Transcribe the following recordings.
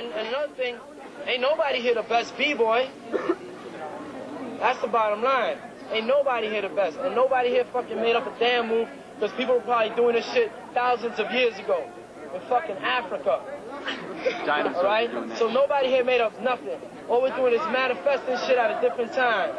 And another thing, ain't nobody here the best B-boy. That's the bottom line. Ain't nobody here the best. And nobody here fucking made up a damn move, because people were probably doing this shit thousands of years ago in fucking Africa. Alright? So nobody here made up nothing. All we're doing is manifesting shit at a different time.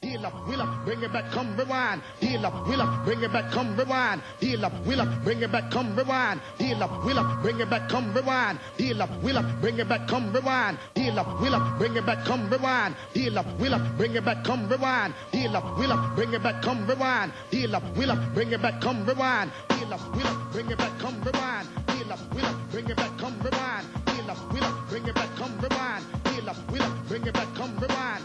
Deal up, wheel up, bring it back, come rewind. Deal up, wheel up, bring it back, come rewind. Deal up, wheel up, bring it back, come rewind. Deal up, wheel up, bring it back, come rewind. Deal up, wheel up, bring it back, come rewind. Deal up, wheel up, bring it back, come rewind. Deal up, wheel up, bring it back, come rewind. Deal up, wheel up, bring it back, come rewind. Deal up, wheel up, bring it back, come rewind. Deal up, wheel up, bring it back, come rewind. Deal up, wheel up, bring it back, come rewind. Deal up, wheel up, bring it back, come rewind. Deal up, wheel up, bring it back, come rewind.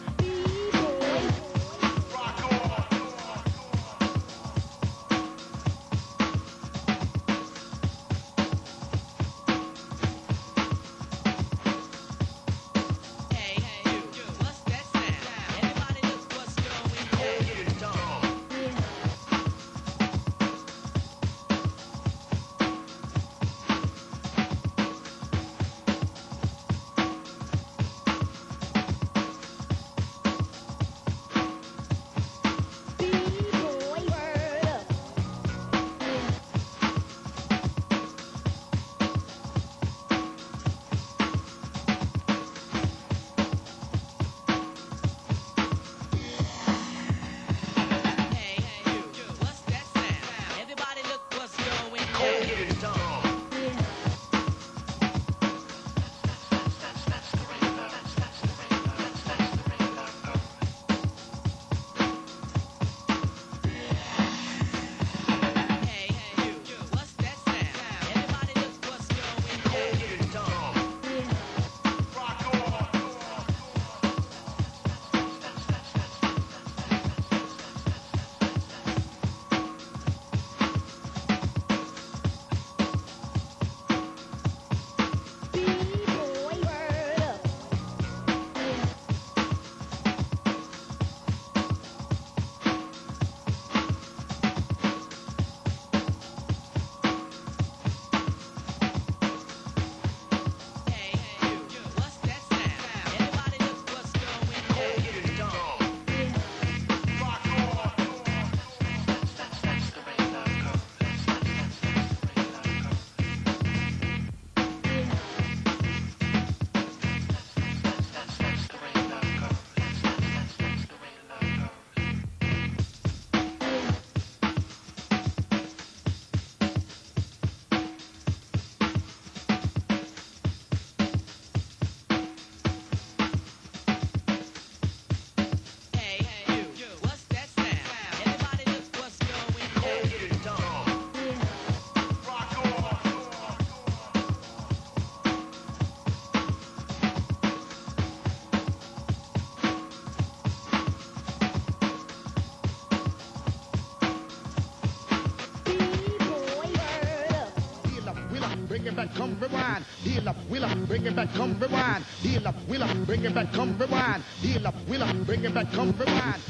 Bring it back, come rewind. Deal up, wheel up, bring it back, come rewind. Deal up, wheel up, bring it back, come rewind. Deal up, wheel up, bring it back, come rewind.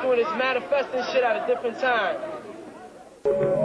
doing this manifesting shit at a different time.